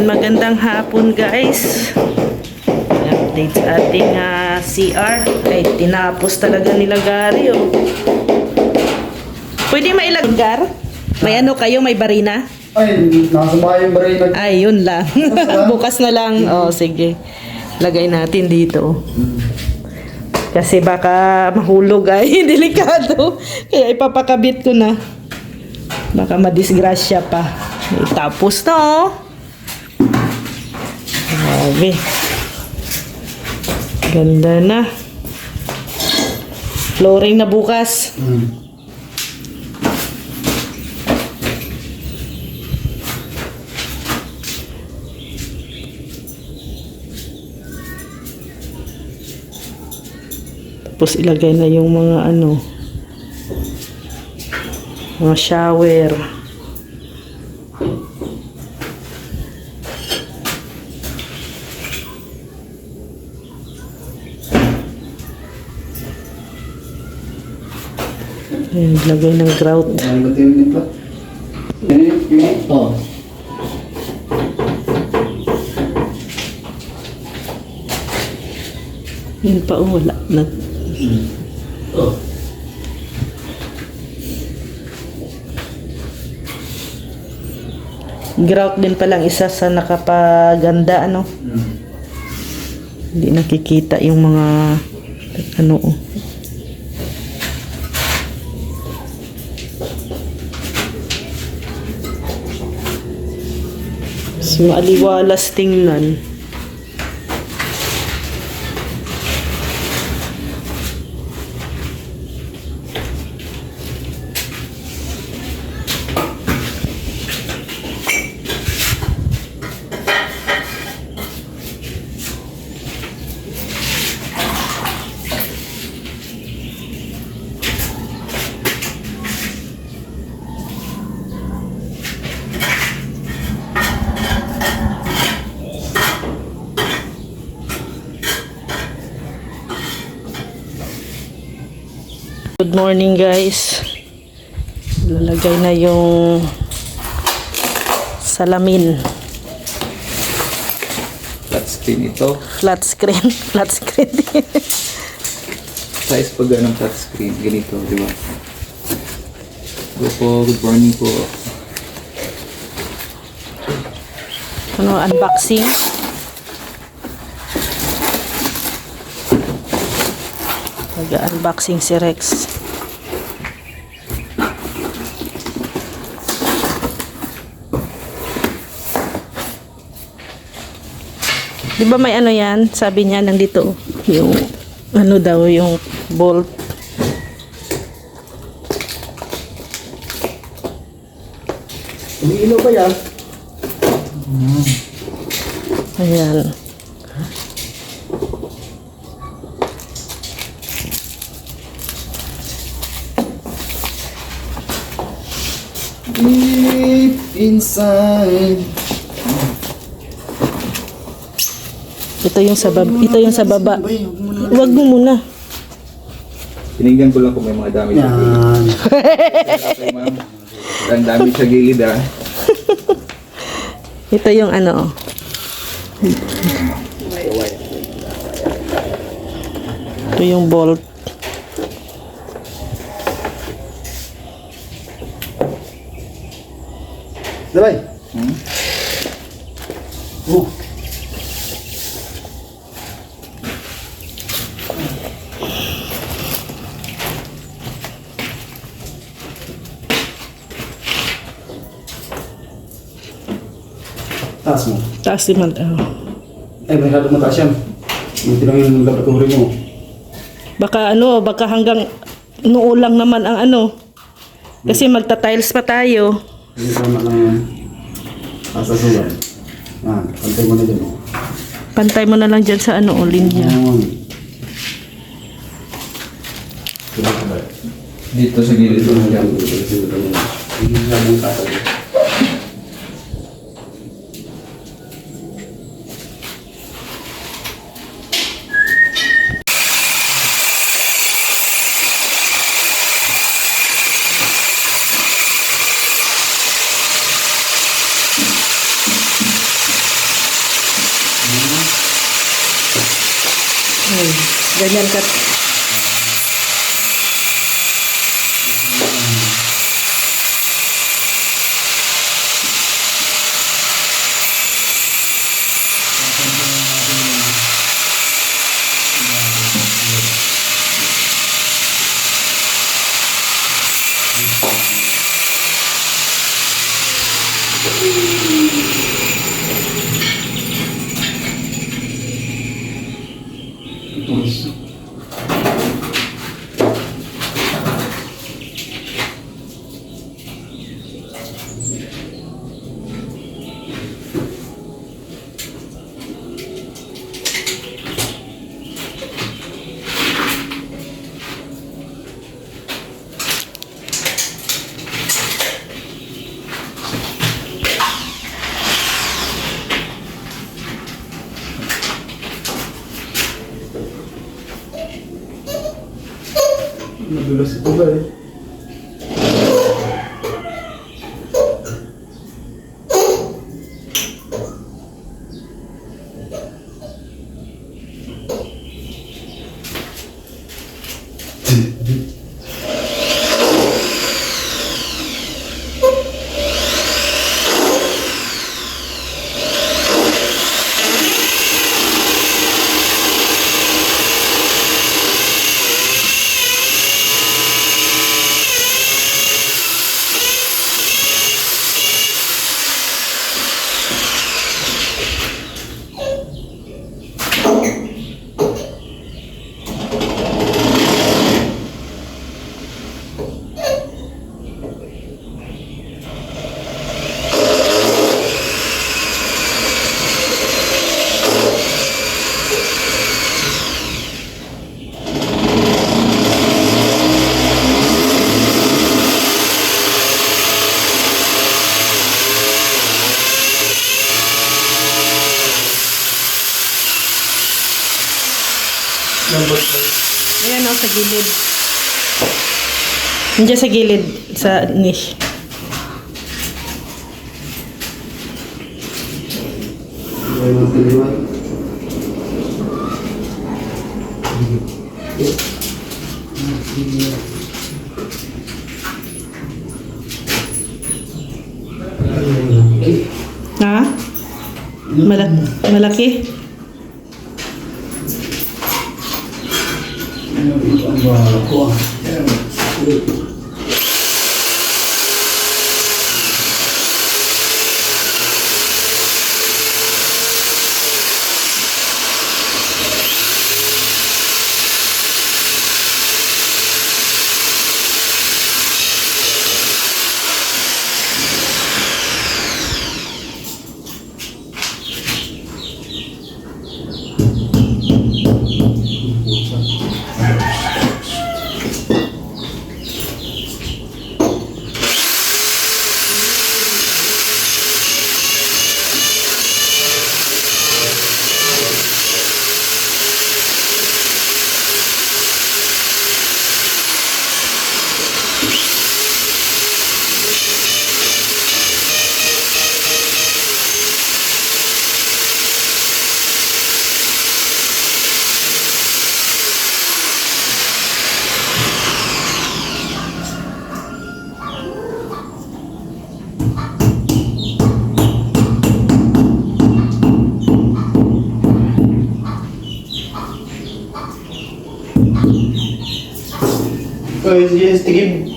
Ayan, magandang hapon guys. Update sa ating CR. Ay, tinapos talaga nila Gary, oh. Pwede mailagay, Gar? May ano kayo, may barina? Ay, nasa bahay yung barina. Ay, yun lang. Bukas na lang. Oh, sige. Lagay natin dito. Kasi baka mahulog ay delikado. Kaya ipapakabit ko na. Baka madisgrasya pa. Tapos na, oh. Grabe. Ganda na. Flooring na bukas. Tapos ilagay na yung mga ano, mga shower. Ayan, ilagay ng grout. Oh. Yun pa, oh, wala na. Oh. Grout din palang isa sa nakapaganda, ano. Hindi nakikita yung mga ano, oh. Mas maaliwalas tingnan. Good morning guys. Lalagay na yung salamin. Flat screen ito. Flat screen. Flat screen. Size pag ng flat screen. Ganito, di ba? Go po. Good morning po. Ano, unboxing. Nag-unboxing si Rex. Di ba may ano yan? Sabi niya nandito yung ano daw yung bolt. Umiilaw ba yan? Ayan. Deep inside. Ito yung sa baba. Ito yung sa baba. Huwag mo muna. Tinignan ko lang kung may mga damage sa gilid. Yan. Okay, ma'am. Ang damage sa gilid, ah. Ito yung ano. Ito yung bolt. Dabay. Oh. Taas mo. Taas di man. Ay, masyado mataas yan. Yung tinang yung laboratory mo. Baka ano, baka hanggang noo lang naman ang ano. Kasi magta-tiles pa tayo. Hindi tama lang yan. Asasulan. Yan, pantay mo na dyan. Oh. Pantay mo na lang dyan sa ano, linya. Yan. Dito sa gilid. Hindi na mong tatabi. Ganyan ka. Nadulas ito ba eh? Ayan o, sa gilid. Nandiyan sa gilid, sa niche. Ay, mga kaliwan. Ha? Malaki? Ang bahala ko ah. Oy, yes, tigib.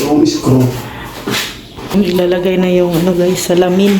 Yung screw. Ilalagay na yung ano guys, salamin.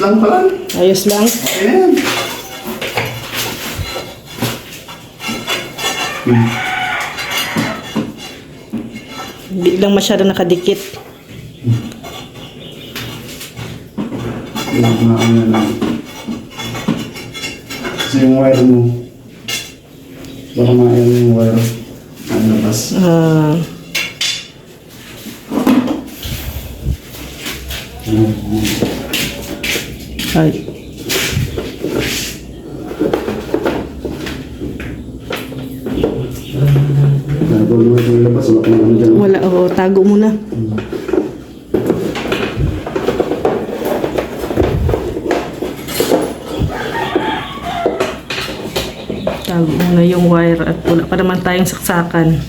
lang pala. Ayos lang. Ayan. Hindi lang masyado nakadikit. Yung mga ano lang. Kasi yung wire mo, baka maayan yung wire. Ang labas. Ay. Gagawin mo yung labas, wala kang ano dyan. Wala, tago mo na. Tago mo na yung wire at wala pa naman tayong saksakan.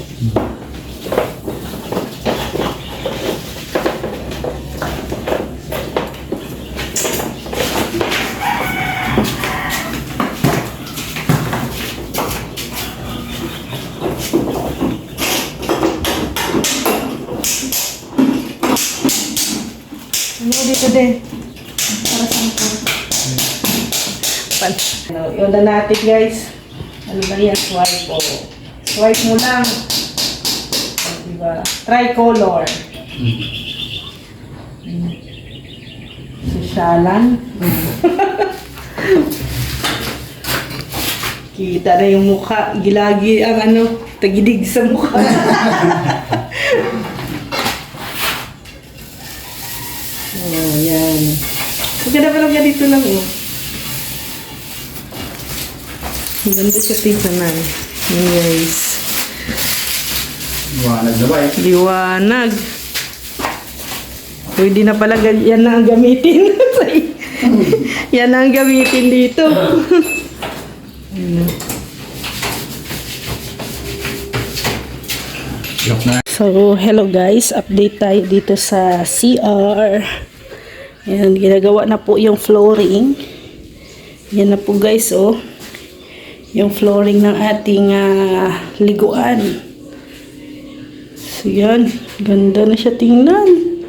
Ano dito din? Para saan ko? Yun na natin guys. Ano ba yan? Swipe po. Swipe mo lang. Diba? Tricolor. Sosyalan. Kita na yung mukha. Gilagi ang ano, tagidig sa mukha. Oh, yan. Maganda pa lang ganito lang, oh. Maganda siya tignan. Yan, guys. Iwanag na ba eh? Liwanag. Pwede na pala, yan na ang gamitin. Yan na ang gamitin dito. Lock na. So, hello guys. Update tayo dito sa CR. Yan, ginagawa na po yung flooring. Yan na po guys, oh. Yung flooring ng ating liguan. So, yan. Ganda na siya tingnan.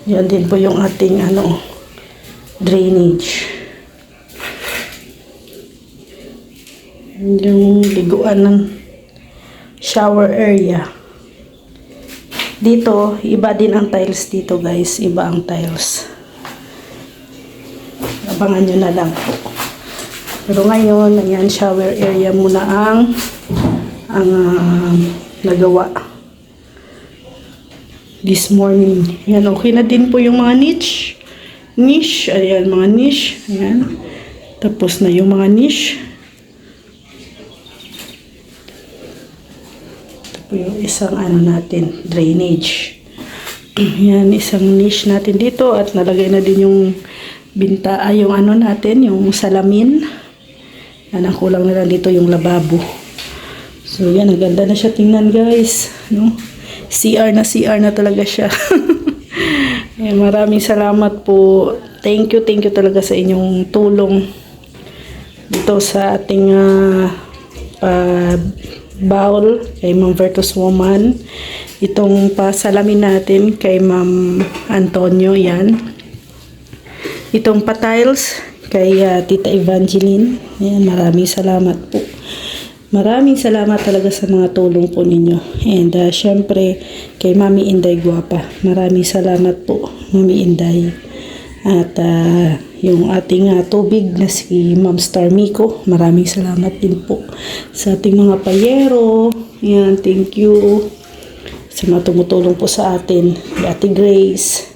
Yan din po yung ating drainage. Yung liguan ng shower area. Dito, iba din ang tiles dito guys. Iba ang tiles. Abangan nyo na lang po. Pero ngayon, ayan, shower area muna ang nagawa. This morning. Ayan, okay na din po yung mga niche. Ayan, mga niche. Ayan. Tapos na yung mga niche. Yung isang natin, drainage. Yan, isang niche natin dito at nalagay na din yung yung natin, yung salamin. Yan, ang kulang na lang dito yung lababo. So yan, ang ganda na siya tingnan guys. No? CR na talaga siya. Yan, maraming salamat po. Thank you talaga sa inyong tulong dito sa ating bowl kay Ma'am Virtus Woman. Itong pasalamin natin kay Ma'am Antonio, yan. Itong pa-tiles kay Tita Evangeline. Yan, maraming salamat po. Maraming salamat talaga sa mga tulong po ninyo. And syempre kay Mami Inday Guapa. Maraming salamat po, Mami Inday. At yung ating tubig na si Ma'am Star Miko, maraming salamat din po sa ating mga payero. Yan, thank you sa mga tumutulong po sa atin, Ate Grace,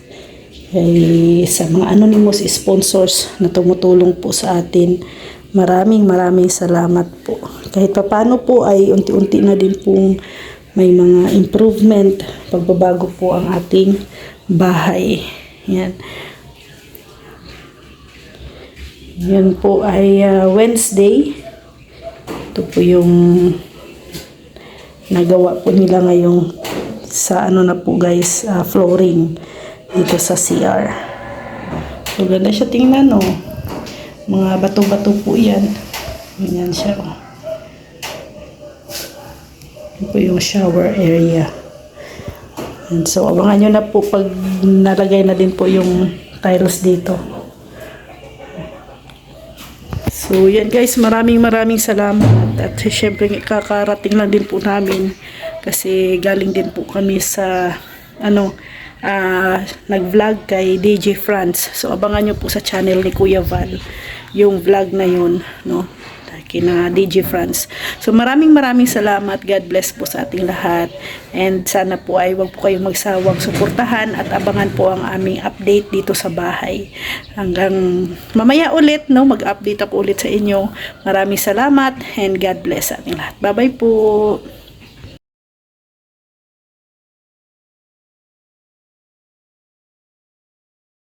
sa mga anonymous sponsors na tumutulong po sa atin. Maraming salamat po. Kahit paano po ay unti-unti na din pong may mga improvement, pagbabago po ang ating bahay. Yan. Yan po ay Wednesday. Ito po yung nagawa po nila ngayong sa na po guys, flooring dito sa CR. So ganda siya tingnan, oh. Mga bato-bato po yan. Ganyan siya, oh. Ito po yung shower area. And so, abangan nyo na po pag nalagay na din po yung tiles dito. So, yan guys, maraming salamat. At syempre, kakarating lang din po namin kasi galing din po kami sa nag-vlog kay DJ France. So, abangan nyo po sa channel ni Kuya Val yung vlog na yun, no? Kina DJ France. So maraming salamat. God bless po sa ating lahat. And sana po ay wag po kayong magsawang suportahan at abangan po ang aming update dito sa bahay. Hanggang mamaya ulit, no, mag-update ako ulit sa inyo. Maraming salamat and God bless sa ating lahat. Bye-bye po.